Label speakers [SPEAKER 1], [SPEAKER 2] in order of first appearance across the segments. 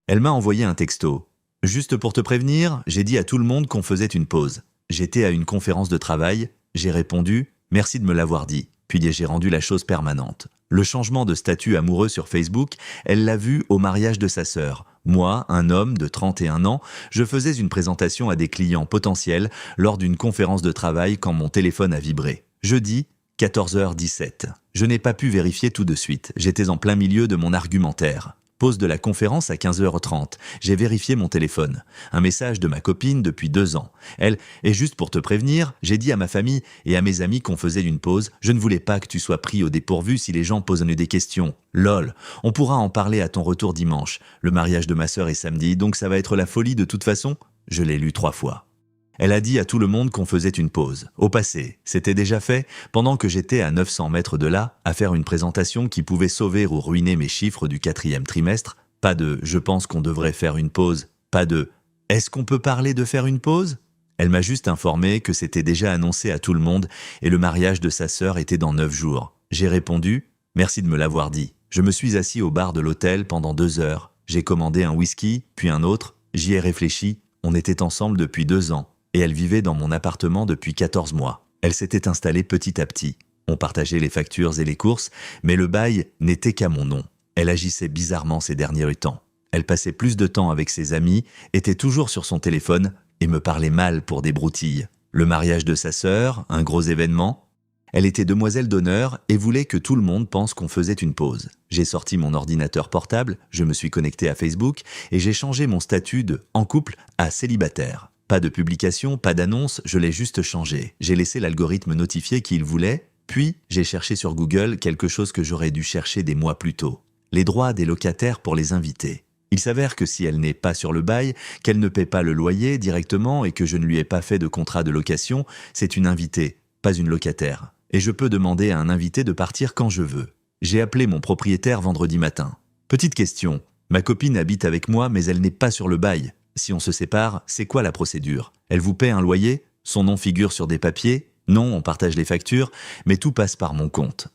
[SPEAKER 1] Elle m'a envoyé un texto. Juste pour te prévenir, j'ai dit à tout le monde qu'on faisait une pause. J'étais à une conférence de travail, j'ai répondu « Merci de me l'avoir dit ». Puis j'ai rendu la chose permanente. Le changement de statut amoureux sur Facebook, elle l'a vu au mariage de sa sœur. Moi, un homme de 31 ans, je faisais une présentation à des clients potentiels lors d'une conférence de travail quand mon téléphone a vibré. Jeudi, 14h17. Je n'ai pas pu vérifier tout de suite. J'étais en plein milieu de mon argumentaire. Pause de la conférence à 15h30. J'ai vérifié mon téléphone. Un message de ma copine depuis 2 ans. Elle, et juste pour te prévenir, j'ai dit à ma famille et à mes amis qu'on faisait une pause. Je ne voulais pas que tu sois pris au dépourvu si les gens posent des questions. Lol, on pourra en parler à ton retour dimanche. Le mariage de ma sœur est samedi, donc ça va être la folie de toute façon. Je l'ai lu 3 fois. Elle a dit à tout le monde qu'on faisait une pause. Au passé, c'était déjà fait, pendant que j'étais à 900 mètres de là, à faire une présentation qui pouvait sauver ou ruiner mes chiffres du 4e trimestre. Pas de « je pense qu'on devrait faire une pause », pas de « est-ce qu'on peut parler de faire une pause ?» Elle m'a juste informé que c'était déjà annoncé à tout le monde et le mariage de sa sœur était dans 9 jours. J'ai répondu « merci de me l'avoir dit ». Je me suis assis au bar de l'hôtel pendant 2 heures. J'ai commandé un whisky, puis un autre. J'y ai réfléchi. On était ensemble depuis 2 ans. Et elle vivait dans mon appartement depuis 14 mois. Elle s'était installée petit à petit. On partageait les factures et les courses, mais le bail n'était qu'à mon nom. Elle agissait bizarrement ces derniers temps. Elle passait plus de temps avec ses amis, était toujours sur son téléphone et me parlait mal pour des broutilles. Le mariage de sa sœur, un gros événement. Elle était demoiselle d'honneur et voulait que tout le monde pense qu'on faisait une pause. J'ai sorti mon ordinateur portable, je me suis connecté à Facebook et j'ai changé mon statut de « en couple » à « célibataire ». Pas de publication, pas d'annonce, je l'ai juste changé. J'ai laissé l'algorithme notifier qu'il voulait, puis j'ai cherché sur Google quelque chose que j'aurais dû chercher des mois plus tôt. Les droits des locataires pour les invités. Il s'avère que si elle n'est pas sur le bail, qu'elle ne paie pas le loyer directement et que je ne lui ai pas fait de contrat de location, c'est une invitée, pas une locataire. Et je peux demander à un invité de partir quand je veux. J'ai appelé mon propriétaire vendredi matin. Petite question, ma copine habite avec moi mais elle n'est pas sur le bail. Si on se sépare, c'est quoi la procédure? Elle vous paie un loyer? Son nom figure sur des papiers? Non, on partage les factures, mais tout passe par mon compte.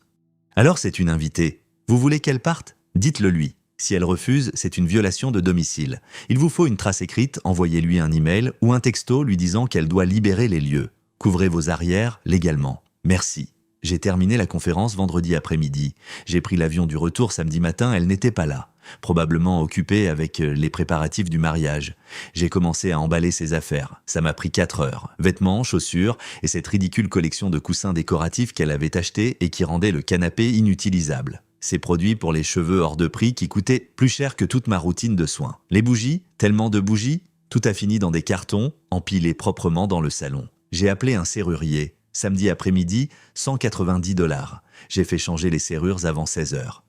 [SPEAKER 1] Alors c'est une invitée. Vous voulez qu'elle parte? Dites-le lui. Si elle refuse, c'est une violation de domicile. Il vous faut une trace écrite, envoyez-lui un email ou un texto lui disant qu'elle doit libérer les lieux. Couvrez vos arrières légalement. Merci. J'ai terminé la conférence vendredi après-midi. J'ai pris l'avion du retour samedi matin, elle n'était pas là. Probablement occupée avec les préparatifs du mariage. J'ai commencé à emballer ses affaires. Ça m'a pris 4 heures. Vêtements, chaussures et cette ridicule collection de coussins décoratifs qu'elle avait achetés et qui rendait le canapé inutilisable. Ces produits pour les cheveux hors de prix qui coûtaient plus cher que toute ma routine de soins. Les bougies, tellement de bougies, tout a fini dans des cartons, empilés proprement dans le salon. J'ai appelé un serrurier. Samedi après-midi, 190 $. J'ai fait changer les serrures avant 16 heures.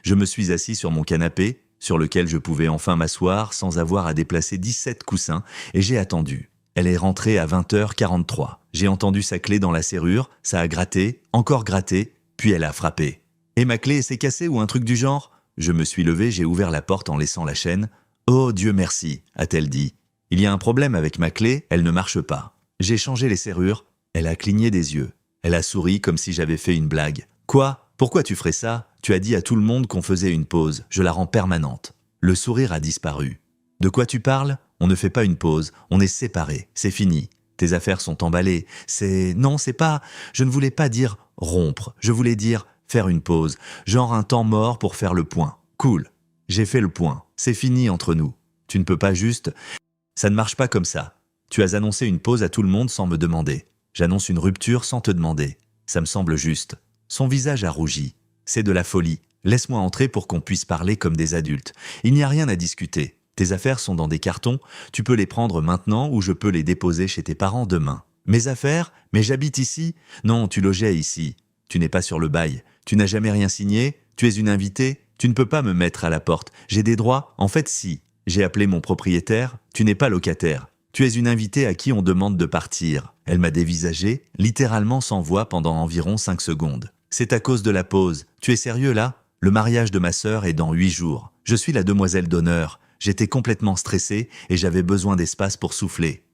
[SPEAKER 1] Je me suis assis sur mon canapé, sur lequel je pouvais enfin m'asseoir sans avoir à déplacer 17 coussins, et j'ai attendu. Elle est rentrée à 20h43. J'ai entendu sa clé dans la serrure, ça a gratté, encore gratté, puis elle a frappé. Et ma clé s'est cassée ou un truc du genre? Je me suis levé, j'ai ouvert la porte en laissant la chaîne. « Oh Dieu merci », a-t-elle dit. « Il y a un problème avec ma clé, elle ne marche pas. » J'ai changé les serrures, elle a cligné des yeux. Elle a souri comme si j'avais fait une blague. « Quoi? Pourquoi tu ferais ça? Tu as dit à tout le monde qu'on faisait une pause. Je la rends permanente. » Le sourire a disparu. « De quoi tu parles? On ne fait pas une pause. On est séparés. C'est fini. Tes affaires sont emballées. Non, c'est pas... Je ne voulais pas dire rompre. Je voulais dire faire une pause. Genre un temps mort pour faire le point. Cool. J'ai fait le point. C'est fini entre nous. Tu ne peux pas juste... Ça ne marche pas comme ça. Tu as annoncé une pause à tout le monde sans me demander. J'annonce une rupture sans te demander. Ça me semble juste. » Son visage a rougi. « C'est de la folie. Laisse-moi entrer pour qu'on puisse parler comme des adultes. Il n'y a rien à discuter. Tes affaires sont dans des cartons. Tu peux les prendre maintenant ou je peux les déposer chez tes parents demain. Mes affaires? Mais j'habite ici? Non, tu logeais ici. Tu n'es pas sur le bail. Tu n'as jamais rien signé? Tu es une invitée? Tu ne peux pas me mettre à la porte. J'ai des droits? En fait, si. J'ai appelé mon propriétaire. Tu n'es pas locataire. Tu es une invitée à qui on demande de partir. » Elle m'a dévisagé, littéralement sans voix pendant environ 5 secondes. « C'est à cause de la pause. Tu es sérieux là? Le mariage de ma sœur est dans 8 jours. Je suis la demoiselle d'honneur. J'étais complètement stressée et j'avais besoin d'espace pour souffler.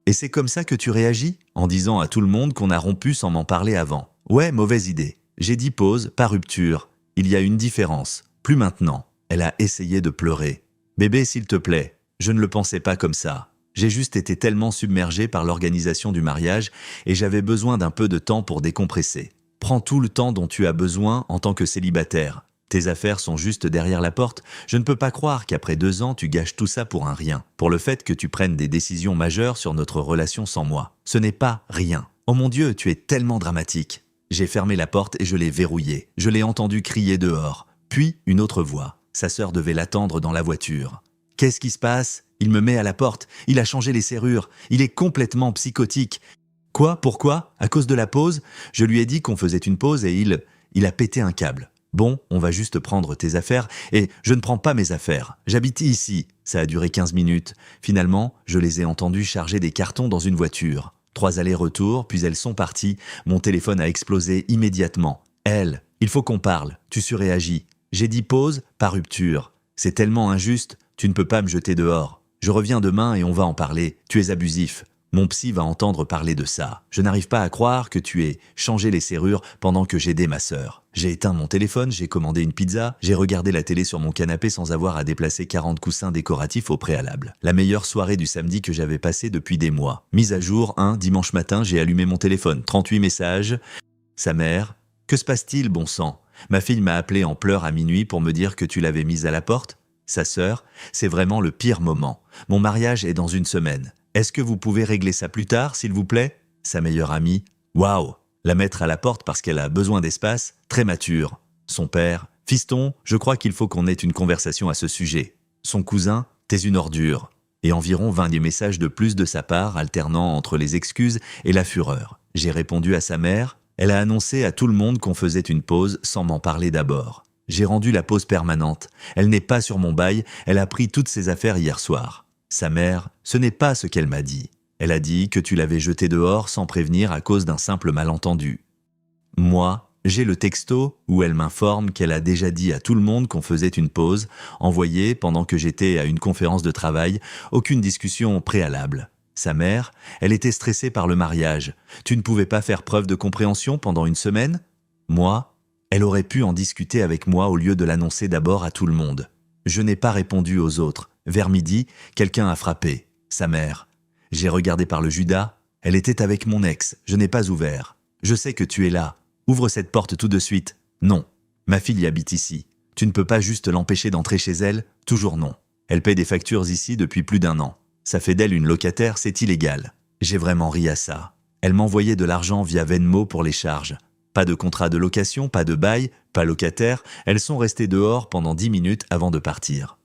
[SPEAKER 1] Et c'est comme ça que tu réagis? En disant à tout le monde qu'on a rompu sans m'en parler avant. Ouais, mauvaise idée. J'ai dit pause, pas rupture. Il y a une différence. Plus maintenant. » Elle a essayé de pleurer. Bébé, s'il te plaît, je ne le pensais pas comme ça. J'ai juste été tellement submergé par l'organisation du mariage et j'avais besoin d'un peu de temps pour décompresser. Prends tout le temps dont tu as besoin en tant que célibataire. Tes affaires sont juste derrière la porte. Je ne peux pas croire qu'après 2 ans, tu gâches tout ça pour un rien. Pour le fait que tu prennes des décisions majeures sur notre relation sans moi. Ce n'est pas rien. Oh mon Dieu, tu es tellement dramatique. J'ai fermé la porte et je l'ai verrouillée. Je l'ai entendu crier dehors. Puis, une autre voix. Sa sœur devait l'attendre dans la voiture. Qu'est-ce qui se passe? Il me met à la porte. Il a changé les serrures. Il est complètement psychotique. Quoi? Pourquoi? À cause de la pause? Je lui ai dit qu'on faisait une pause et il a pété un câble. Bon, on va juste prendre tes affaires et je ne prends pas mes affaires. J'habite ici. Ça a duré 15 minutes. Finalement, je les ai entendus charger des cartons dans une voiture. 3 allers-retours, puis elles sont parties. Mon téléphone a explosé immédiatement. Il faut qu'on parle. Tu surréagis. J'ai dit pause, pas rupture. C'est tellement injuste, tu ne peux pas me jeter dehors. Je reviens demain et on va en parler. Tu es abusif. Mon psy va entendre parler de ça. Je n'arrive pas à croire que tu aies changé les serrures pendant que j'aidais ma sœur. J'ai éteint mon téléphone, j'ai commandé une pizza, j'ai regardé la télé sur mon canapé sans avoir à déplacer 40 coussins décoratifs au préalable. La meilleure soirée du samedi que j'avais passée depuis des mois. Mise à jour, dimanche matin, j'ai allumé mon téléphone. 38 messages. Sa mère. Que se passe-t-il, bon sang? Ma fille m'a appelé en pleurs à minuit pour me dire que tu l'avais mise à la porte. Sa sœur. C'est vraiment le pire moment. Mon mariage est dans 1 semaine. Est-ce que vous pouvez régler ça plus tard, s'il vous plaît? Sa meilleure amie. Waouh! La mettre à la porte parce qu'elle a besoin d'espace, très mature. Son père. Fiston, je crois qu'il faut qu'on ait une conversation à ce sujet. Son cousin. T'es une ordure. Et environ 20 messages de plus de sa part, alternant entre les excuses et la fureur. J'ai répondu à sa mère. Elle a annoncé à tout le monde qu'on faisait une pause sans m'en parler d'abord. J'ai rendu la pause permanente. Elle n'est pas sur mon bail, elle a pris toutes ses affaires hier soir. Sa mère, ce n'est pas ce qu'elle m'a dit. Elle a dit que tu l'avais jetée dehors sans prévenir à cause d'un simple malentendu. Moi, j'ai le texto où elle m'informe qu'elle a déjà dit à tout le monde qu'on faisait une pause, envoyée pendant que j'étais à une conférence de travail, aucune discussion préalable. Sa mère, elle était stressée par le mariage. Tu ne pouvais pas faire preuve de compréhension pendant 1 semaine? Moi, elle aurait pu en discuter avec moi au lieu de l'annoncer d'abord à tout le monde. Je n'ai pas répondu aux autres. Vers midi, quelqu'un a frappé. Sa mère. J'ai regardé par le Judas. Elle était avec mon ex. Je n'ai pas ouvert. Je sais que tu es là. Ouvre cette porte tout de suite. Non. Ma fille y habite ici. Tu ne peux pas juste l'empêcher d'entrer chez elle? Toujours non. Elle paie des factures ici depuis plus d'1 an. Ça fait d'elle une locataire, c'est illégal. J'ai vraiment ri à ça. Elle m'envoyait de l'argent via Venmo pour les charges. Pas de contrat de location, pas de bail, pas locataire. Elles sont restées dehors pendant 10 minutes avant de partir.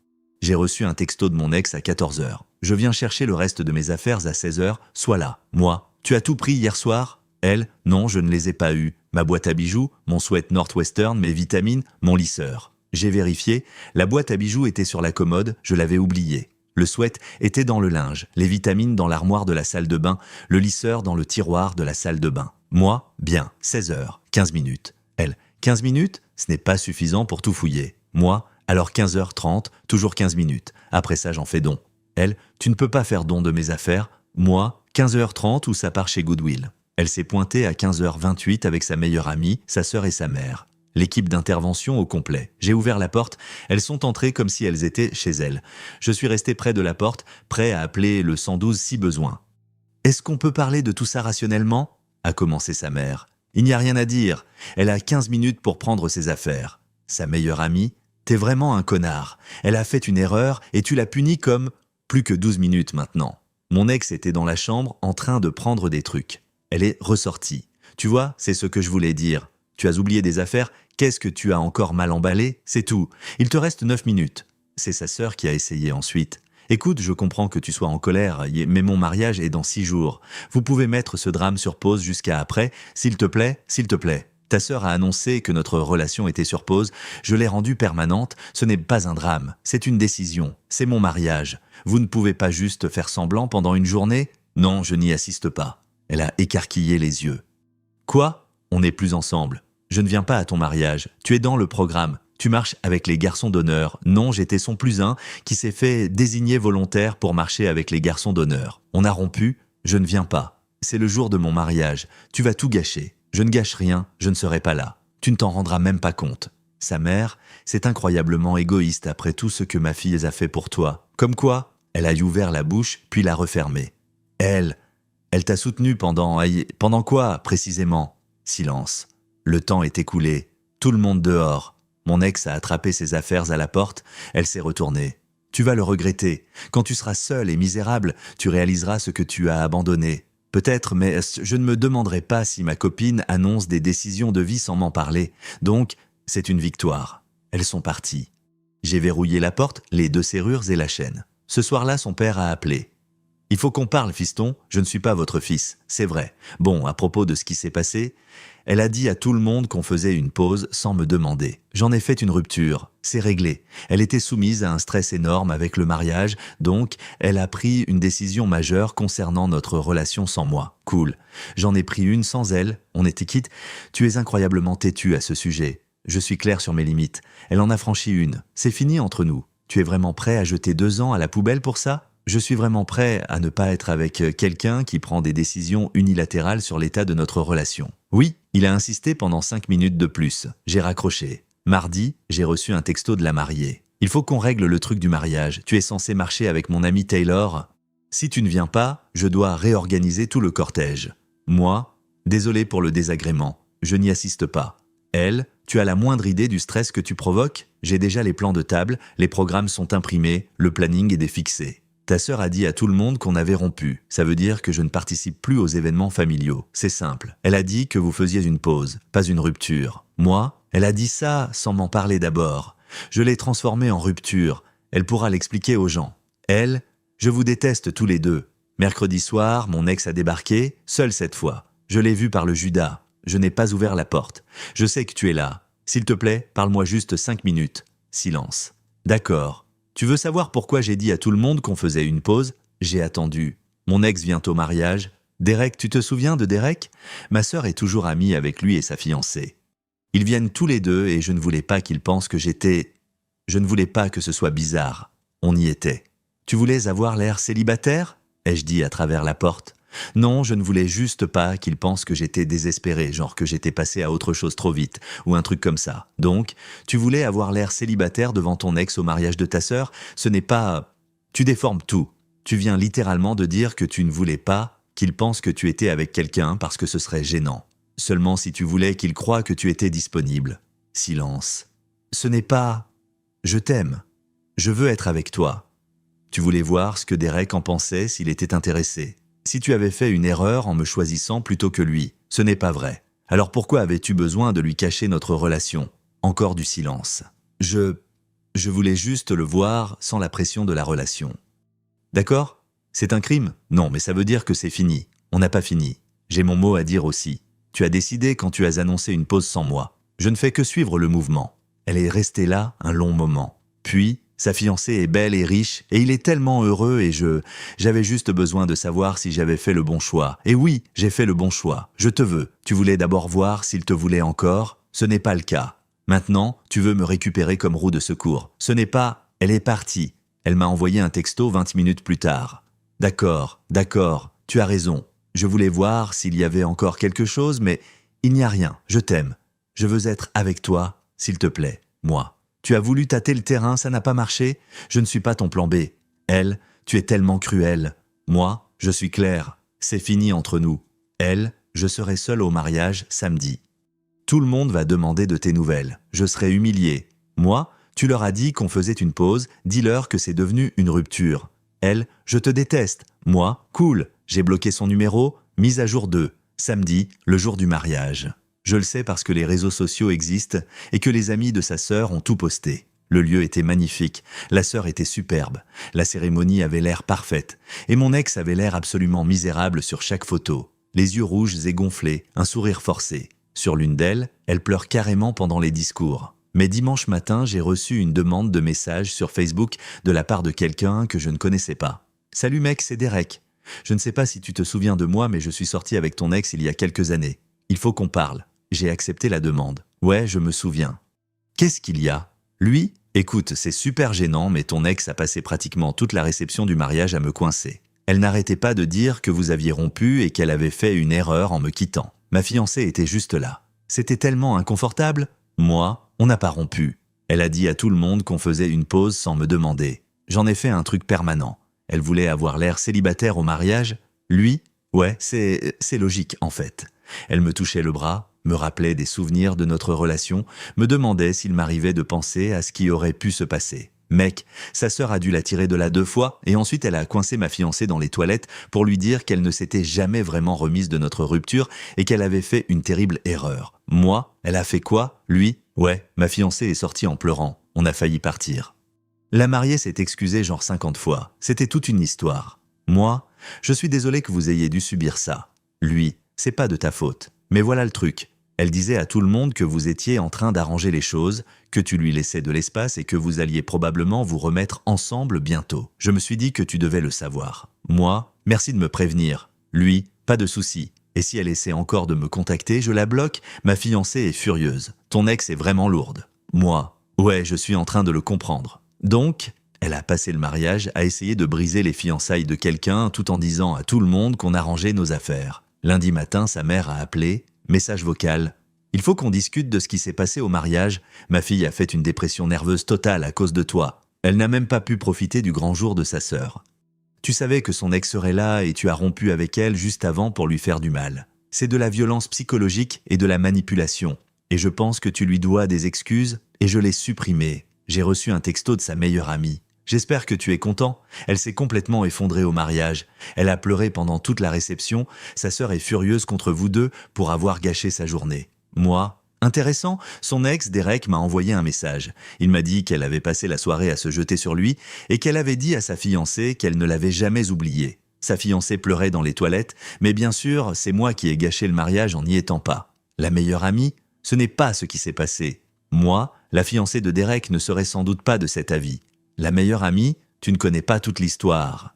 [SPEAKER 1] J'ai reçu un texto de mon ex à 14h. Je viens chercher le reste de mes affaires à 16h, sois là. Moi, tu as tout pris hier soir? Elle, non, je ne les ai pas eus. Ma boîte à bijoux, mon sweat Northwestern, mes vitamines, mon lisseur. J'ai vérifié, la boîte à bijoux était sur la commode, je l'avais oubliée. Le sweat était dans le linge, les vitamines dans l'armoire de la salle de bain, le lisseur dans le tiroir de la salle de bain. Moi, bien, 16h, 15 minutes. Elle, 15 minutes? Ce n'est pas suffisant pour tout fouiller. Moi, alors 15h30, toujours 15 minutes. Après ça, j'en fais don. Elle, tu ne peux pas faire don de mes affaires. Moi, 15h30 ou ça part chez Goodwill. Elle s'est pointée à 15h28 avec sa meilleure amie, sa sœur et sa mère. L'équipe d'intervention au complet. J'ai ouvert la porte, elles sont entrées comme si elles étaient chez elles. Je suis resté près de la porte, prêt à appeler le 112 si besoin. « Est-ce qu'on peut parler de tout ça rationnellement ?» a commencé sa mère. « Il n'y a rien à dire. Elle a 15 minutes pour prendre ses affaires. » Sa meilleure amie. « T'es vraiment un connard. Elle a fait une erreur et tu l'as punie comme plus que 12 minutes maintenant. » Mon ex était dans la chambre en train de prendre des trucs. Elle est ressortie. « Tu vois, c'est ce que je voulais dire. Tu as oublié des affaires, qu'est-ce que tu as encore mal emballé? C'est tout. Il te reste 9 minutes. » C'est sa sœur qui a essayé ensuite. « Écoute, je comprends que tu sois en colère, mais mon mariage est dans 6 jours. Vous pouvez mettre ce drame sur pause jusqu'à après, s'il te plaît, s'il te plaît. Ta sœur a annoncé que notre relation était sur pause. Je l'ai rendue permanente. Ce n'est pas un drame. C'est une décision. C'est mon mariage. Vous ne pouvez pas juste faire semblant pendant une journée? Non, je n'y assiste pas. » Elle a écarquillé les yeux. « Quoi? On n'est plus ensemble. Je ne viens pas à ton mariage. Tu es dans le programme. Tu marches avec les garçons d'honneur. Non, j'étais son plus un qui s'est fait désigner volontaire pour marcher avec les garçons d'honneur. On a rompu. Je ne viens pas. C'est le jour de mon mariage. Tu vas tout gâcher. Je ne gâche rien. Je ne serai pas là. Tu ne t'en rendras même pas compte. » Sa mère, c'est incroyablement égoïste après tout ce que ma fille a fait pour toi. Comme quoi, elle a ouvert la bouche, puis l'a refermée. Elle t'a soutenu pendant... Pendant quoi, précisément? Silence. Le temps est écoulé. Tout le monde dehors. Mon ex a attrapé ses affaires à la porte. Elle s'est retournée. Tu vas le regretter. Quand tu seras seul et misérable, tu réaliseras ce que tu as abandonné. Peut-être, mais je ne me demanderai pas si ma copine annonce des décisions de vie sans m'en parler. Donc, c'est une victoire. Elles sont parties. J'ai verrouillé la porte, les 2 serrures et la chaîne. Ce soir-là, son père a appelé. « Il faut qu'on parle, fiston, je ne suis pas votre fils, c'est vrai. Bon, à propos de ce qui s'est passé, elle a dit à tout le monde qu'on faisait une pause sans me demander. J'en ai fait une rupture, c'est réglé. Elle était soumise à un stress énorme avec le mariage, donc elle a pris une décision majeure concernant notre relation sans moi. Cool. J'en ai pris une sans elle, on était quitte. Tu es incroyablement têtu à ce sujet. Je suis clair sur mes limites. Elle en a franchi une. C'est fini entre nous. Tu es vraiment prêt à jeter 2 ans à la poubelle pour ça ? Je suis vraiment prêt à ne pas être avec quelqu'un qui prend des décisions unilatérales sur l'état de notre relation. Oui, il a insisté pendant 5 minutes de plus. J'ai raccroché. Mardi, j'ai reçu un texto de la mariée. Il faut qu'on règle le truc du mariage. Tu es censé marcher avec mon ami Taylor. Si tu ne viens pas, je dois réorganiser tout le cortège. Moi, désolé pour le désagrément. Je n'y assiste pas. Elle, tu as la moindre idée du stress que tu provoques? J'ai déjà les plans de table, les programmes sont imprimés, le planning est défixé. Ta sœur a dit à tout le monde qu'on avait rompu. Ça veut dire que je ne participe plus aux événements familiaux. C'est simple. Elle a dit que vous faisiez une pause, pas une rupture. Moi, elle a dit ça sans m'en parler d'abord. Je l'ai transformé en rupture. Elle pourra l'expliquer aux gens. Elle, je vous déteste tous les deux. Mercredi soir, mon ex a débarqué, seul cette fois. Je l'ai vu par le Judas. Je n'ai pas ouvert la porte. Je sais que tu es là. S'il te plaît, parle-moi juste 5 minutes. Silence. D'accord. Tu veux savoir pourquoi j'ai dit à tout le monde qu'on faisait une pause? J'ai attendu. Mon ex vient au mariage. Derek, tu te souviens de Derek? Ma sœur est toujours amie avec lui et sa fiancée. Ils viennent tous les deux et je ne voulais pas qu'ils pensent que j'étais... Je ne voulais pas que ce soit bizarre. On y était. Tu voulais avoir l'air célibataire? Ai-je dit à travers la porte. Non, je ne voulais juste pas qu'ils pensent que j'étais désespéré, genre que j'étais passé à autre chose trop vite, ou un truc comme ça. Donc, tu voulais avoir l'air célibataire devant ton ex au mariage de ta sœur? Ce n'est pas... Tu déformes tout. Tu viens littéralement de dire que tu ne voulais pas qu'ils pensent que tu étais avec quelqu'un parce que ce serait gênant. Seulement si tu voulais qu'ils croient que tu étais disponible. Silence. Ce n'est pas... Je t'aime. Je veux être avec toi. Tu voulais voir ce que Derek en pensait s'il était intéressé. Si tu avais fait une erreur en me choisissant plutôt que lui, ce n'est pas vrai. Alors pourquoi avais-tu besoin de lui cacher notre relation? Encore du silence. Je voulais juste le voir sans la pression de la relation. D'accord? C'est un crime? Non, mais ça veut dire que c'est fini. On n'a pas fini. J'ai mon mot à dire aussi. Tu as décidé quand tu as annoncé une pause sans moi. Je ne fais que suivre le mouvement. Elle est restée là un long moment. Puis, sa fiancée est belle et riche, et il est tellement heureux et j'avais juste besoin de savoir si j'avais fait le bon choix. Et oui, j'ai fait le bon choix. Je te veux. Tu voulais d'abord voir s'il te voulait encore. Ce n'est pas le cas. Maintenant, tu veux me récupérer comme roue de secours. Ce n'est pas... Elle est partie. Elle m'a envoyé un texto 20 minutes plus tard. D'accord, tu as raison. Je voulais voir s'il y avait encore quelque chose, mais il n'y a rien. Je t'aime. Je veux être avec toi, s'il te plaît, moi. Tu as voulu tâter le terrain, ça n'a pas marché? Je ne suis pas ton plan B. Elle, tu es tellement cruelle. Moi, je suis clair. C'est fini entre nous. Elle, je serai seul au mariage samedi. Tout le monde va demander de tes nouvelles. Je serai humilié. Moi, tu leur as dit qu'on faisait une pause, dis-leur que c'est devenu une rupture. Elle, je te déteste. Moi, cool. J'ai bloqué son numéro, mise à jour 2. Samedi, le jour du mariage. Je le sais parce que les réseaux sociaux existent et que les amis de sa sœur ont tout posté. Le lieu était magnifique, la sœur était superbe, la cérémonie avait l'air parfaite et mon ex avait l'air absolument misérable sur chaque photo. Les yeux rouges et gonflés, un sourire forcé. Sur l'une d'elles, elle pleure carrément pendant les discours. Mais dimanche matin, j'ai reçu une demande de message sur Facebook de la part de quelqu'un que je ne connaissais pas. « Salut mec, c'est Derek. Je ne sais pas si tu te souviens de moi, mais je suis sorti avec ton ex il y a quelques années. Il faut qu'on parle. » J'ai accepté la demande. Ouais, je me souviens. Qu'est-ce qu'il y a? Lui? Écoute, c'est super gênant, mais ton ex a passé pratiquement toute la réception du mariage à me coincer. Elle n'arrêtait pas de dire que vous aviez rompu et qu'elle avait fait une erreur en me quittant. Ma fiancée était juste là. C'était tellement inconfortable. Moi, On n'a pas rompu. Elle a dit à tout le monde qu'on faisait une pause sans me demander. J'en ai fait un truc permanent. Elle voulait avoir l'air célibataire au mariage. Lui, ouais, c'est logique en fait. Elle me touchait le bras, me rappelait des souvenirs de notre relation, me demandait s'il m'arrivait de penser à ce qui aurait pu se passer. Mec, sa sœur a dû la tirer de là 2 fois et ensuite elle a coincé ma fiancée dans les toilettes pour lui dire qu'elle ne s'était jamais vraiment remise de notre rupture et qu'elle avait fait une terrible erreur. Moi, elle a fait quoi? Lui? Ouais, ma fiancée est sortie en pleurant. On a failli partir. La mariée s'est excusée genre 50 fois. C'était toute une histoire. Moi, je suis désolé que vous ayez dû subir ça. Lui, c'est pas de ta faute. Mais voilà le truc. Elle disait à tout le monde que vous étiez en train d'arranger les choses, que tu lui laissais de l'espace et que vous alliez probablement vous remettre ensemble bientôt. Je me suis dit que tu devais le savoir. Moi, merci de me prévenir. Lui, pas de souci. Et si elle essaie encore de me contacter, je la bloque, ma fiancée est furieuse. Ton ex est vraiment lourde. Moi, ouais, je suis en train de le comprendre. Donc, elle a passé le mariage à essayer de briser les fiançailles de quelqu'un tout en disant à tout le monde qu'on arrangeait nos affaires. Lundi matin, sa mère a appelé, message vocal. Il faut qu'on discute de ce qui s'est passé au mariage. Ma fille a fait une dépression nerveuse totale à cause de toi. Elle n'a même pas pu profiter du grand jour de sa sœur. Tu savais que son ex serait là et tu as rompu avec elle juste avant pour lui faire du mal. C'est de la violence psychologique et de la manipulation. Et je pense que tu lui dois des excuses et je l'ai supprimé. J'ai reçu un texto de sa meilleure amie. J'espère que tu es content. Elle s'est complètement effondrée au mariage. Elle a pleuré pendant toute la réception. Sa sœur est furieuse contre vous deux pour avoir gâché sa journée. Moi, intéressant, son ex, Derek, m'a envoyé un message. Il m'a dit qu'elle avait passé la soirée à se jeter sur lui et qu'elle avait dit à sa fiancée qu'elle ne l'avait jamais oublié. Sa fiancée pleurait dans les toilettes, mais bien sûr, c'est moi qui ai gâché le mariage en n'y étant pas. La meilleure amie, ce n'est pas ce qui s'est passé. Moi, la fiancée de Derek ne serait sans doute pas de cet avis. La meilleure amie, tu ne connais pas toute l'histoire.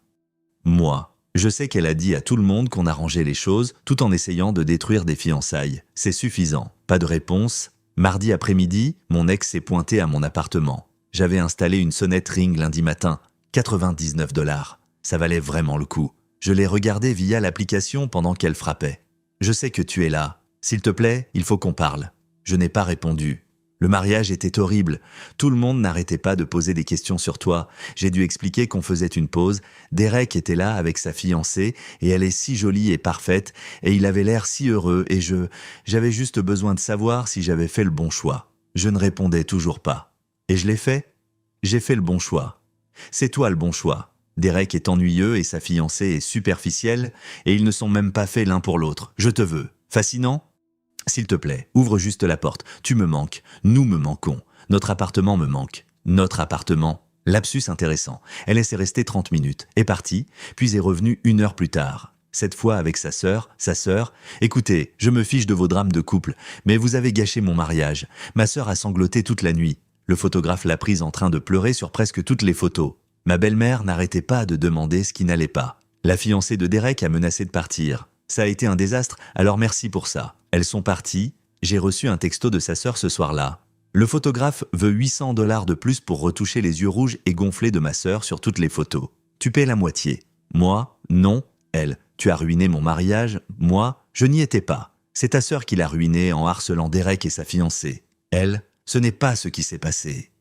[SPEAKER 1] Moi, je sais qu'elle a dit à tout le monde qu'on arrangeait les choses tout en essayant de détruire des fiançailles. C'est suffisant. Pas de réponse. Mardi après-midi, mon ex s'est pointé à mon appartement. J'avais installé une sonnette Ring lundi matin. 99 $. Ça valait vraiment le coup. Je l'ai regardée via l'application pendant qu'elle frappait. Je sais que tu es là. S'il te plaît, il faut qu'on parle. Je n'ai pas répondu. Le mariage était horrible. Tout le monde n'arrêtait pas de poser des questions sur toi. J'ai dû expliquer qu'on faisait une pause. Derek était là avec sa fiancée et elle est si jolie et parfaite et il avait l'air si heureux et j'avais juste besoin de savoir si j'avais fait le bon choix. Je ne répondais toujours pas. Et je l'ai fait. J'ai fait le bon choix. C'est toi le bon choix. Derek est ennuyeux et sa fiancée est superficielle et ils ne sont même pas faits l'un pour l'autre. Je te veux. Fascinant ? S'il te plaît, ouvre juste la porte. Tu me manques. Nous me manquons. Notre appartement me manque. Notre appartement. Lapsus intéressant. Elle laissait rester 30 minutes. Est partie, puis est revenue 1 heure plus tard. Cette fois avec sa sœur. Écoutez, je me fiche de vos drames de couple, mais vous avez gâché mon mariage. Ma sœur a sangloté toute la nuit. Le photographe l'a prise en train de pleurer sur presque toutes les photos. Ma belle-mère n'arrêtait pas de demander ce qui n'allait pas. La fiancée de Derek a menacé de partir. Ça a été un désastre, alors merci pour ça. Elles sont parties, j'ai reçu un texto de sa sœur ce soir-là. Le photographe veut 800 $ de plus pour retoucher les yeux rouges et gonflés de ma sœur sur toutes les photos. Tu paies la moitié. Moi, non. Elle, tu as ruiné mon mariage. Moi, je n'y étais pas. C'est ta sœur qui l'a ruiné en harcelant Derek et sa fiancée. Elle, ce n'est pas ce qui s'est passé.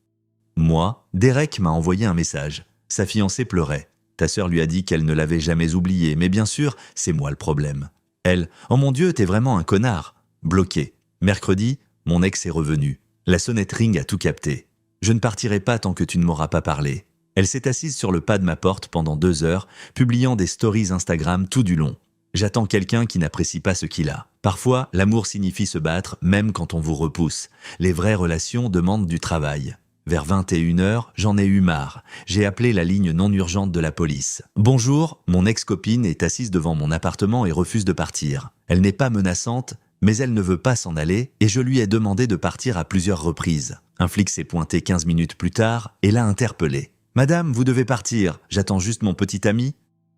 [SPEAKER 1] Moi, Derek m'a envoyé un message. Sa fiancée pleurait. Ta sœur lui a dit qu'elle ne l'avait jamais oublié, mais bien sûr, c'est moi le problème. Elle, oh mon Dieu, t'es vraiment un connard. Bloqué. Mercredi, mon ex est revenu. La sonnette Ring a tout capté. Je ne partirai pas tant que tu ne m'auras pas parlé. Elle s'est assise sur le pas de ma porte pendant 2 heures, publiant des stories Instagram tout du long. J'attends quelqu'un qui n'apprécie pas ce qu'il a. Parfois, l'amour signifie se battre, même quand on vous repousse. Les vraies relations demandent du travail. Vers 21 h, j'en ai eu marre. J'ai appelé la ligne non urgente de la police. Bonjour, mon ex-copine est assise devant mon appartement et refuse de partir. Elle n'est pas menaçante, mais elle ne veut pas s'en aller et je lui ai demandé de partir à plusieurs reprises. Un flic s'est pointé 15 minutes plus tard et l'a interpellé. « Madame, vous devez partir, j'attends juste mon petit ami. »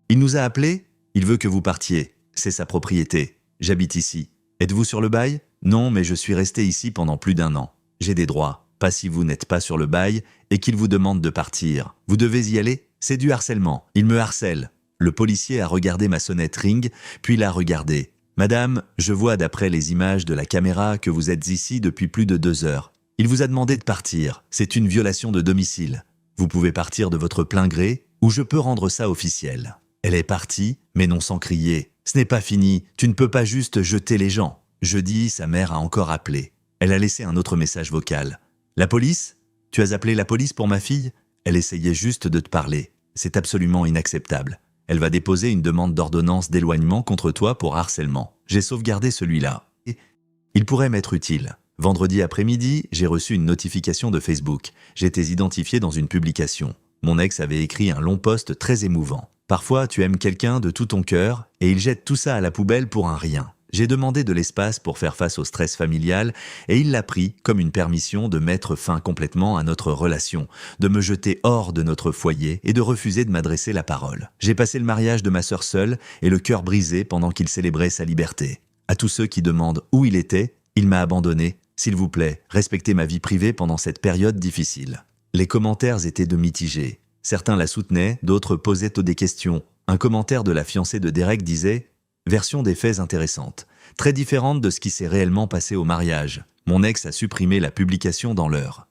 [SPEAKER 1] Il nous a appelés, il veut que vous partiez. C'est sa propriété. J'habite ici. Êtes-vous sur le bail ? Non, mais je suis resté ici pendant plus d'1 an. J'ai des droits. Pas si vous n'êtes pas sur le bail et qu'il vous demande de partir. Vous devez y aller ? C'est du harcèlement. Il me harcèle. Le policier a regardé ma sonnette Ring, puis l'a regardée. Madame, je vois d'après les images de la caméra que vous êtes ici depuis plus de 2 heures. Il vous a demandé de partir. C'est une violation de domicile. Vous pouvez partir de votre plein gré ou je peux rendre ça officiel. Elle est partie, mais non sans crier. Ce n'est pas fini, tu ne peux pas juste jeter les gens. Jeudi, sa mère a encore appelé. Elle a laissé un autre message vocal. La police? Tu as appelé la police pour ma fille? Elle essayait juste de te parler. C'est absolument inacceptable. Elle va déposer une demande d'ordonnance d'éloignement contre toi pour harcèlement. J'ai sauvegardé celui-là. Il pourrait m'être utile. Vendredi après-midi, j'ai reçu une notification de Facebook. J'étais identifié dans une publication. Mon ex avait écrit un long post très émouvant. Parfois, tu aimes quelqu'un de tout ton cœur et il jette tout ça à la poubelle pour un rien. J'ai demandé de l'espace pour faire face au stress familial et il l'a pris comme une permission de mettre fin complètement à notre relation, de me jeter hors de notre foyer et de refuser de m'adresser la parole. J'ai passé le mariage de ma sœur seule et le cœur brisé pendant qu'il célébrait sa liberté. À tous ceux qui demandent où il était, il m'a abandonné. S'il vous plaît, respectez ma vie privée pendant cette période difficile. Les commentaires étaient de mitigés. Certains la soutenaient, d'autres posaient des questions. Un commentaire de la fiancée de Derek disait « Version des faits intéressante, très différente de ce qui s'est réellement passé au mariage. Mon ex a supprimé la publication dans l'heure. »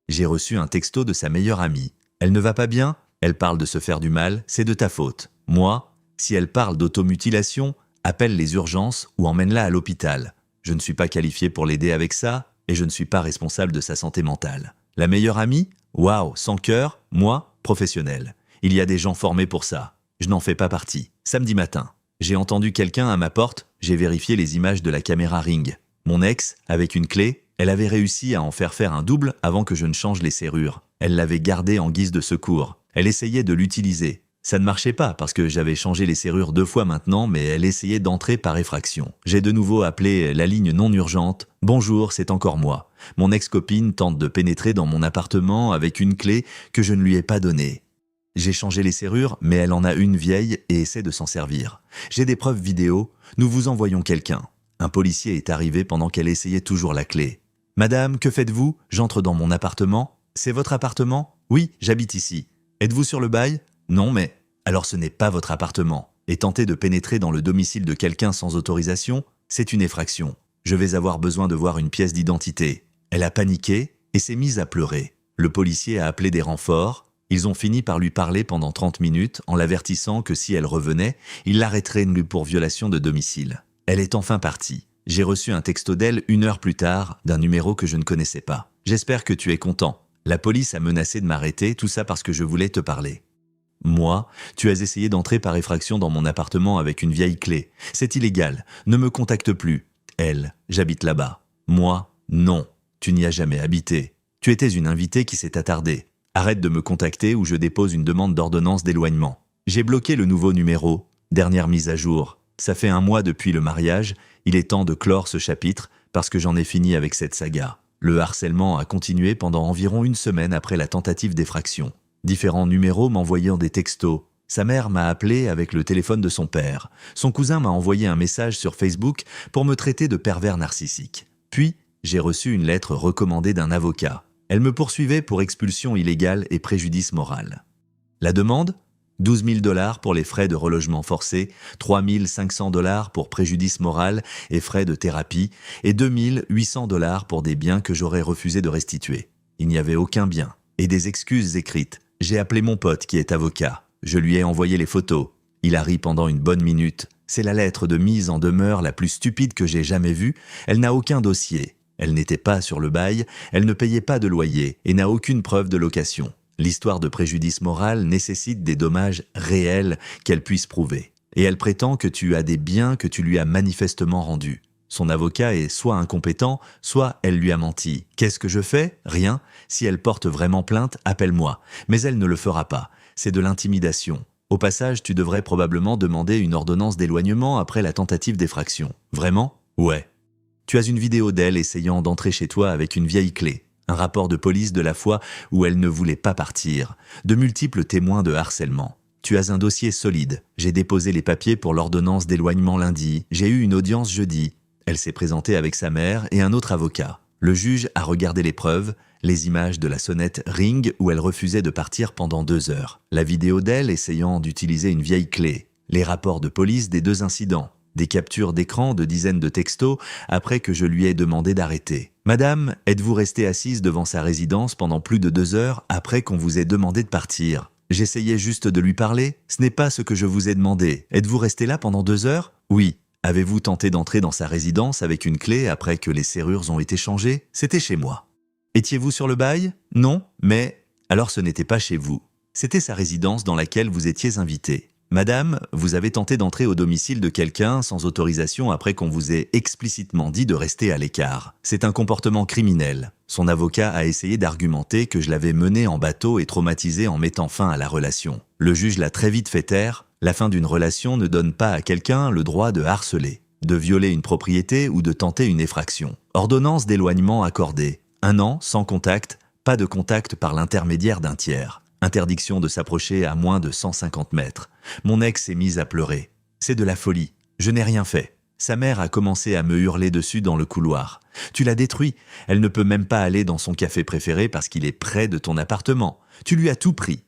[SPEAKER 1] J'ai reçu un texto de sa meilleure amie. « Elle ne va pas bien? Elle parle de se faire du mal, c'est de ta faute. Moi, si elle parle d'automutilation, appelle les urgences ou emmène-la à l'hôpital. Je ne suis pas qualifié pour l'aider avec ça et je ne suis pas responsable de sa santé mentale. La meilleure amie? Waouh, sans cœur, moi, professionnel. Il y a des gens formés pour ça. Je n'en fais pas partie. Samedi matin, j'ai entendu quelqu'un à ma porte, j'ai vérifié les images de la caméra Ring. Mon ex, avec une clé, elle avait réussi à en faire un double avant que je ne change les serrures. Elle l'avait gardé en guise de secours. Elle essayait de l'utiliser. Ça ne marchait pas parce que j'avais changé les serrures 2 fois maintenant, mais elle essayait d'entrer par effraction. J'ai de nouveau appelé la ligne non urgente. « Bonjour, c'est encore moi. Mon ex-copine tente de pénétrer dans mon appartement avec une clé que je ne lui ai pas donnée. J'ai changé les serrures, mais elle en a une vieille et essaie de s'en servir. J'ai des preuves vidéo. Nous vous envoyons quelqu'un. » Un policier est arrivé pendant qu'elle essayait toujours la clé. « Madame, que faites-vous? J'entre dans mon appartement. »« C'est votre appartement? »« Oui, j'habite ici. »« Êtes-vous sur le bail? » ?»« Non, mais... » Alors ce n'est pas votre appartement. Et tenter de pénétrer dans le domicile de quelqu'un sans autorisation, c'est une effraction. Je vais avoir besoin de voir une pièce d'identité. Elle a paniqué et s'est mise à pleurer. Le policier a appelé des renforts. Ils ont fini par lui parler pendant 30 minutes en l'avertissant que si elle revenait, il l'arrêterait pour violation de domicile. Elle est enfin partie. J'ai reçu un texto d'elle 1 heure plus tard d'un numéro que je ne connaissais pas. J'espère que tu es content. La police a menacé de m'arrêter, tout ça parce que je voulais te parler. Moi, tu as essayé d'entrer par effraction dans mon appartement avec une vieille clé. C'est illégal. Ne me contacte plus. Elle, j'habite là-bas. Moi, non. Tu n'y as jamais habité. Tu étais une invitée qui s'est attardée. Arrête de me contacter ou je dépose une demande d'ordonnance d'éloignement. J'ai bloqué le nouveau numéro. Dernière mise à jour. Ça fait 1 mois depuis le mariage. Il est temps de clore ce chapitre parce que j'en ai fini avec cette saga. Le harcèlement a continué pendant environ 1 semaine après la tentative d'effraction. Différents numéros m'envoyant des textos. Sa mère m'a appelé avec le téléphone de son père. Son cousin m'a envoyé un message sur Facebook pour me traiter de pervers narcissique. Puis, j'ai reçu une lettre recommandée d'un avocat. Elle me poursuivait pour expulsion illégale et préjudice moral. La demande? 12 000 $ pour les frais de relogement forcé, 3 500 $ pour préjudice moral et frais de thérapie, et 2 800 $ pour des biens que j'aurais refusé de restituer. Il n'y avait aucun bien. Et des excuses écrites. J'ai appelé mon pote qui est avocat. Je lui ai envoyé les photos. Il a ri pendant une bonne minute. C'est la lettre de mise en demeure la plus stupide que j'ai jamais vue. Elle n'a aucun dossier. Elle n'était pas sur le bail, elle ne payait pas de loyer et n'a aucune preuve de location. L'histoire de préjudice moral nécessite des dommages réels qu'elle puisse prouver. Et elle prétend que tu as des biens que tu lui as manifestement rendus. Son avocat est soit incompétent, soit elle lui a menti. Qu'est-ce que je fais? Rien. Si elle porte vraiment plainte, appelle-moi. Mais elle ne le fera pas. C'est de l'intimidation. Au passage, tu devrais probablement demander une ordonnance d'éloignement après la tentative d'effraction. Vraiment? Ouais. Tu as une vidéo d'elle essayant d'entrer chez toi avec une vieille clé. Un rapport de police de la fois où elle ne voulait pas partir. De multiples témoins de harcèlement. Tu as un dossier solide. J'ai déposé les papiers pour l'ordonnance d'éloignement lundi. J'ai eu une audience jeudi. Elle s'est présentée avec sa mère et un autre avocat. Le juge a regardé les preuves, les images de la sonnette Ring où elle refusait de partir pendant 2 heures, la vidéo d'elle essayant d'utiliser une vieille clé, les rapports de police des 2 incidents. des captures d'écran de dizaines de textos après que je lui ai demandé d'arrêter. Madame, êtes-vous restée assise devant sa résidence pendant plus de 2 heures après qu'on vous ait demandé de partir? J'essayais juste de lui parler. Ce n'est pas ce que je vous ai demandé. Êtes-vous restée là pendant 2 heures? Oui. Avez-vous tenté d'entrer dans sa résidence avec une clé après que les serrures ont été changées? C'était chez moi. Étiez-vous sur le bail? Non, mais... Alors ce n'était pas chez vous. C'était sa résidence dans laquelle vous étiez invité. Madame, vous avez tenté d'entrer au domicile de quelqu'un sans autorisation après qu'on vous ait explicitement dit de rester à l'écart. C'est un comportement criminel. Son avocat a essayé d'argumenter que je l'avais mené en bateau et traumatisé en mettant fin à la relation. Le juge l'a très vite fait taire. La fin d'une relation ne donne pas à quelqu'un le droit de harceler, de violer une propriété ou de tenter une effraction. Ordonnance d'éloignement accordée. 1 an sans contact, pas de contact par l'intermédiaire d'un tiers. Interdiction de s'approcher à moins de 150 mètres. Mon ex s'est mise à pleurer. C'est de la folie. Je n'ai rien fait. Sa mère a commencé à me hurler dessus dans le couloir. Tu l'as détruit. Elle ne peut même pas aller dans son café préféré parce qu'il est près de ton appartement. Tu lui as tout pris.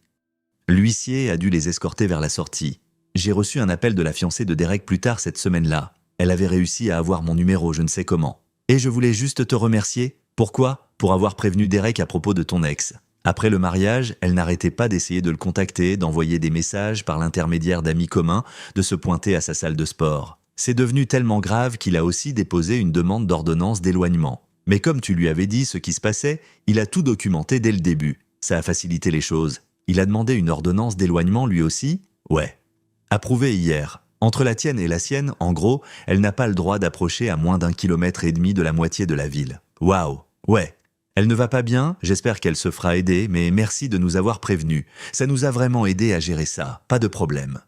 [SPEAKER 1] L'huissier a dû les escorter vers la sortie. J'ai reçu un appel de la fiancée de Derek plus tard cette semaine-là. Elle avait réussi à avoir mon numéro, je ne sais comment. Et je voulais juste te remercier. Pourquoi? Pour avoir prévenu Derek à propos de ton ex. Après le mariage, elle n'arrêtait pas d'essayer de le contacter, d'envoyer des messages par l'intermédiaire d'amis communs, de se pointer à sa salle de sport. C'est devenu tellement grave qu'il a aussi déposé une demande d'ordonnance d'éloignement. Mais comme tu lui avais dit ce qui se passait, il a tout documenté dès le début. Ça a facilité les choses. Il a demandé une ordonnance d'éloignement lui aussi? Ouais. Approuvé hier. Entre la tienne et la sienne, en gros, elle n'a pas le droit d'approcher à moins d'1,5 km de la moitié de la ville. Waouh. Ouais. Elle ne va pas bien, j'espère qu'elle se fera aider, mais merci de nous avoir prévenus. Ça nous a vraiment aidé à gérer ça, pas de problème.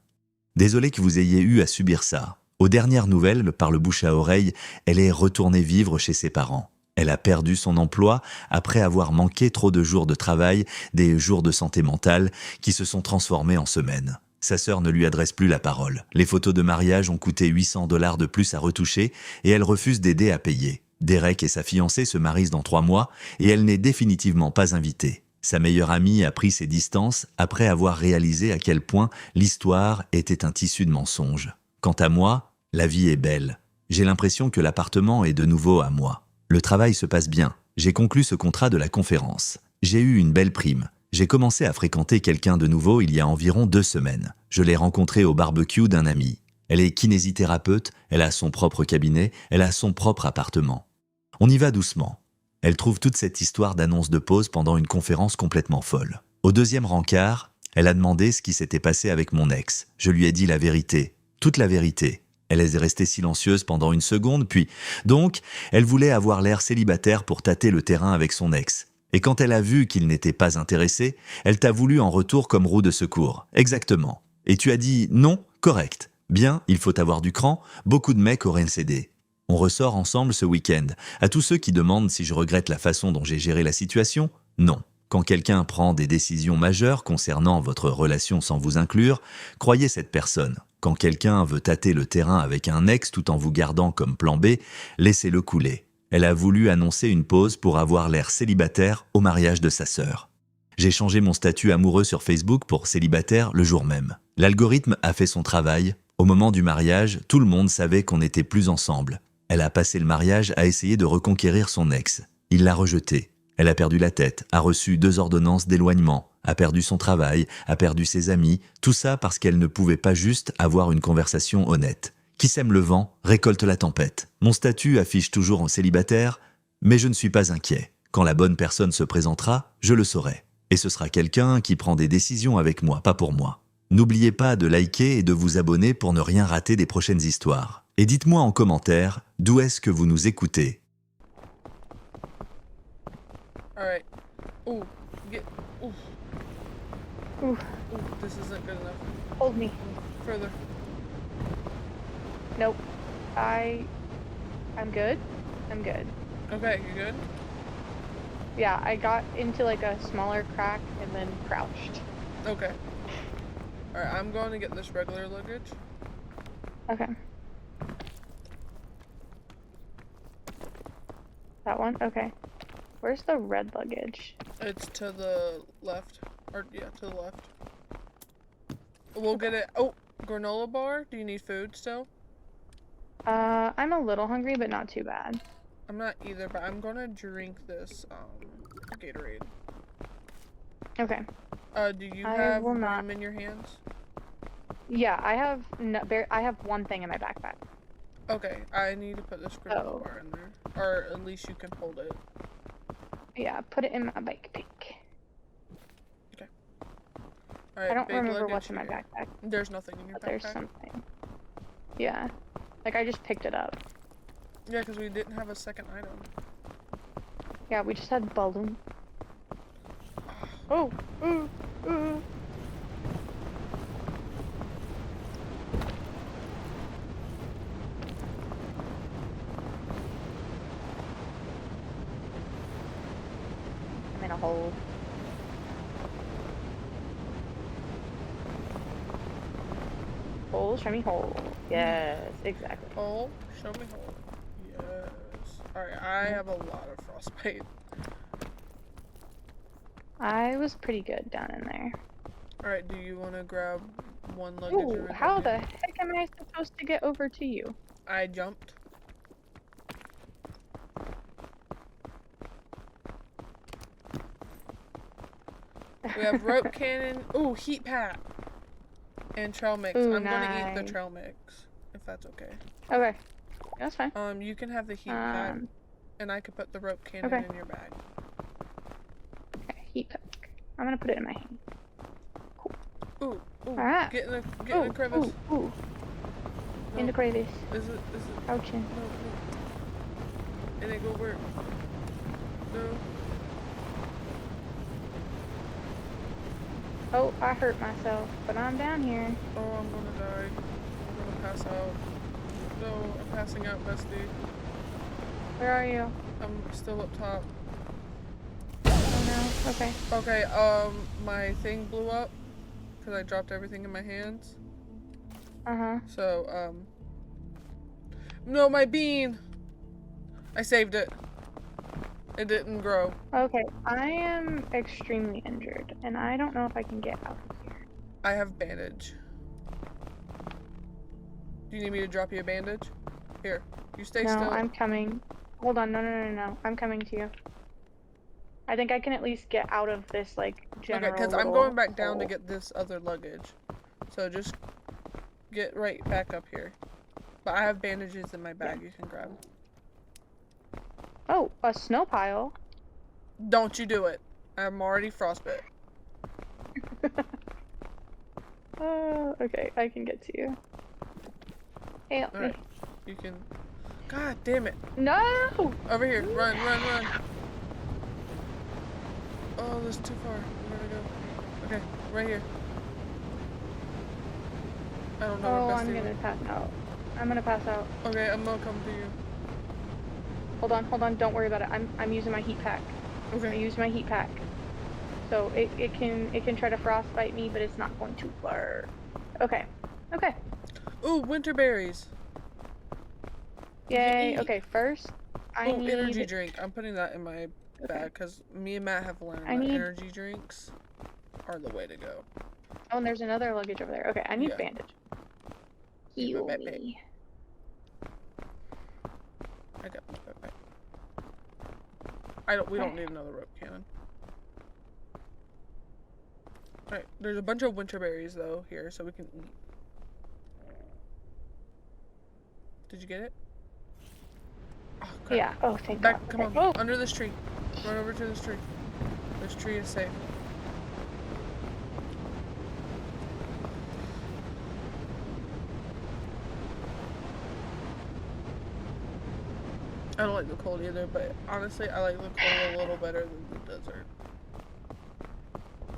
[SPEAKER 1] Désolé que vous ayez eu à subir ça. Aux dernières nouvelles, par le bouche à oreille, elle est retournée vivre chez ses parents. Elle a perdu son emploi après avoir manqué trop de jours de travail, des jours de santé mentale, qui se sont transformés en semaines. Sa sœur ne lui adresse plus la parole. Les photos de mariage ont coûté 800 $ de plus à retoucher et elle refuse d'aider à payer. Derek et sa fiancée se marient dans 3 mois et elle n'est définitivement pas invitée. Sa meilleure amie a pris ses distances après avoir réalisé à quel point l'histoire était un tissu de mensonges. Quant à moi, la vie est belle. J'ai l'impression que l'appartement est de nouveau à moi. Le travail se passe bien. J'ai conclu ce contrat de la conférence. J'ai eu une belle prime. J'ai commencé à fréquenter quelqu'un de nouveau il y a environ 2 semaines. Je l'ai rencontré au barbecue d'un ami. Elle est kinésithérapeute, elle a son propre cabinet, elle a son propre appartement. On y va doucement. Elle trouve toute cette histoire d'annonce de pause pendant une conférence complètement folle. Au 2e rencard, elle a demandé ce qui s'était passé avec mon ex. Je lui ai dit la vérité, toute la vérité. Elle est restée silencieuse pendant 1 seconde, puis... Donc, elle voulait avoir l'air célibataire pour tâter le terrain avec son ex. Et quand elle a vu qu'il n'était pas intéressé, elle t'a voulu en retour comme roue de secours. Exactement. Et tu as dit non, correct. Bien, il faut avoir du cran, beaucoup de mecs auraient cédé. On ressort ensemble ce week-end. À tous ceux qui demandent si je regrette la façon dont j'ai géré la situation, non. Quand quelqu'un prend des décisions majeures concernant votre relation sans vous inclure, croyez cette personne. Quand quelqu'un veut tâter le terrain avec un ex tout en vous gardant comme plan B, laissez-le couler. Elle a voulu annoncer une pause pour avoir l'air célibataire au mariage de sa sœur. J'ai changé mon statut amoureux sur Facebook pour célibataire le jour même. L'algorithme a fait son travail. Au moment du mariage, tout le monde savait qu'on n'était plus ensemble. Elle a passé le mariage à essayer de reconquérir son ex. Il l'a rejeté. Elle a perdu la tête, a reçu 2 ordonnances d'éloignement, a perdu son travail, a perdu ses amis, tout ça parce qu'elle ne pouvait pas juste avoir une conversation honnête. Qui sème le vent, récolte la tempête. Mon statut affiche toujours en célibataire, mais je ne suis pas inquiet. Quand la bonne personne se présentera, je le saurai. Et ce sera quelqu'un qui prend des décisions avec moi, pas pour moi. N'oubliez pas de liker et de vous abonner pour ne rien rater des prochaines histoires. Et dites-moi en commentaire d'où est-ce que vous nous écoutez.
[SPEAKER 2] Alright. Ooh. Get. Ooh.
[SPEAKER 3] Ooh,
[SPEAKER 2] Ooh. This isn't good enough.
[SPEAKER 3] hold me.
[SPEAKER 2] Further.
[SPEAKER 3] Nope. I'm good. I'm good.
[SPEAKER 2] Okay, you good?
[SPEAKER 3] Yeah, I got into like a smaller crack and then crouched.
[SPEAKER 2] Okay. Alright, I'm going to get this regular luggage.
[SPEAKER 3] Okay. That one? Okay. Where's the red luggage?
[SPEAKER 2] It's to the left. Or, yeah, to the left. We'll get it. Oh, granola bar? Do you need food still?
[SPEAKER 3] I'm a little hungry, but not too bad.
[SPEAKER 2] I'm not either, but I'm gonna drink this Gatorade.
[SPEAKER 3] Okay.
[SPEAKER 2] Do you
[SPEAKER 3] I
[SPEAKER 2] have
[SPEAKER 3] will
[SPEAKER 2] room
[SPEAKER 3] not.
[SPEAKER 2] in your hands?
[SPEAKER 3] Yeah, I have I have one thing in my backpack.
[SPEAKER 2] Okay, I need to put this granola
[SPEAKER 3] Oh.
[SPEAKER 2] bar in there, or at least you can hold it.
[SPEAKER 3] Yeah, put it in my backpack.
[SPEAKER 2] All right,
[SPEAKER 3] I don't
[SPEAKER 2] big
[SPEAKER 3] remember
[SPEAKER 2] luggage
[SPEAKER 3] what's in my
[SPEAKER 2] here.
[SPEAKER 3] backpack,
[SPEAKER 2] There's nothing in your
[SPEAKER 3] but there's
[SPEAKER 2] backpack.
[SPEAKER 3] something. Yeah. Like, I just picked it up.
[SPEAKER 2] Yeah, because we didn't have a second item.
[SPEAKER 3] Yeah, we just had balloon. Oh! Ooh! Ooh! I'm in a hole. Hole, show me hole. Yes, exactly.
[SPEAKER 2] Hole, show me hole. Yes. All right, I have a lot of frostbite.
[SPEAKER 3] I was pretty good down in there.
[SPEAKER 2] All right, do you want to grab one luggage?
[SPEAKER 3] Ooh,
[SPEAKER 2] and
[SPEAKER 3] how
[SPEAKER 2] run
[SPEAKER 3] the
[SPEAKER 2] down
[SPEAKER 3] heck am I supposed to get over to you?
[SPEAKER 2] here? I jumped. We have rope cannon. Ooh, heat pack. And trail mix.
[SPEAKER 3] Ooh,
[SPEAKER 2] I'm gonna eat the
[SPEAKER 3] nice.
[SPEAKER 2] trail mix, if that's okay.
[SPEAKER 3] Okay, that's fine.
[SPEAKER 2] You can have the heat pack, and I could put the rope cannon
[SPEAKER 3] okay.
[SPEAKER 2] in your bag.
[SPEAKER 3] Okay, heat pack. I'm gonna put it in my hand.
[SPEAKER 2] Ooh, ooh.
[SPEAKER 3] Alright.
[SPEAKER 2] Get in the crevice.
[SPEAKER 3] Ooh, ooh.
[SPEAKER 2] No.
[SPEAKER 3] In the crevice.
[SPEAKER 2] Is it?
[SPEAKER 3] Crouching.
[SPEAKER 2] No, no. And it go work. No.
[SPEAKER 3] Oh, I hurt myself, but I'm down here.
[SPEAKER 2] Oh, I'm gonna die. I'm gonna pass out. No, I'm passing out, bestie.
[SPEAKER 3] Where are you?
[SPEAKER 2] I'm still up top.
[SPEAKER 3] Oh no. Okay.
[SPEAKER 2] Okay, my thing blew up because I dropped everything in my hands.
[SPEAKER 3] Uh-huh.
[SPEAKER 2] So, no, my bean! I saved it. It didn't grow.
[SPEAKER 3] Okay, I am extremely injured, and I don't know if I can get out of here.
[SPEAKER 2] I have bandage. Do you need me to drop you a bandage? Here, you stay
[SPEAKER 3] No,
[SPEAKER 2] still.
[SPEAKER 3] I'm coming. Hold on, no. I'm coming to you. I think I can at least get out of this, like, general
[SPEAKER 2] Okay, because I'm
[SPEAKER 3] little
[SPEAKER 2] going back down to
[SPEAKER 3] hole.
[SPEAKER 2] get this other luggage. So just get right back up here. But I have bandages in my bag you can grab.
[SPEAKER 3] Oh, a snow pile.
[SPEAKER 2] Don't you do it. I'm already frostbit.
[SPEAKER 3] Oh, okay, I can get to you. Hey, help me.
[SPEAKER 2] Alright. You can... God damn it.
[SPEAKER 3] No!
[SPEAKER 2] Over here. Run. Oh, this is too far. We gotta go. Okay, right here. I don't know
[SPEAKER 3] Oh,
[SPEAKER 2] where
[SPEAKER 3] I'm
[SPEAKER 2] bestie
[SPEAKER 3] gonna
[SPEAKER 2] went.
[SPEAKER 3] pass out. I'm gonna pass out.
[SPEAKER 2] Okay, I'm gonna come to you.
[SPEAKER 3] Hold on, don't worry about it. I'm using my heat pack. I
[SPEAKER 2] Okay.
[SPEAKER 3] use my heat pack. So it can try to frostbite me, but it's not going too far. Okay. Okay.
[SPEAKER 2] Ooh, winter berries.
[SPEAKER 3] Yay.
[SPEAKER 2] Yay.
[SPEAKER 3] Okay, first I
[SPEAKER 2] Ooh,
[SPEAKER 3] need
[SPEAKER 2] energy drink. I'm putting that in my
[SPEAKER 3] Okay.
[SPEAKER 2] bag because me and Matt have learned
[SPEAKER 3] I
[SPEAKER 2] that
[SPEAKER 3] need-
[SPEAKER 2] energy drinks are the way to go.
[SPEAKER 3] Oh, and there's another luggage over there. Okay, I need
[SPEAKER 2] Yeah.
[SPEAKER 3] bandage.
[SPEAKER 2] Need my
[SPEAKER 3] Heal
[SPEAKER 2] backpack.
[SPEAKER 3] me.
[SPEAKER 2] I got my backpack. We don't need another rope cannon. Alright, there's a bunch of winter berries though here, so we can eat. Did you get it? Oh, crap.
[SPEAKER 3] Yeah. Oh, thank
[SPEAKER 2] Back,
[SPEAKER 3] God.
[SPEAKER 2] come
[SPEAKER 3] Okay.
[SPEAKER 2] on,
[SPEAKER 3] Oh.
[SPEAKER 2] under this tree. Run over to this tree. This tree is safe. I don't like the cold either, but honestly, I like the cold a little better than the desert.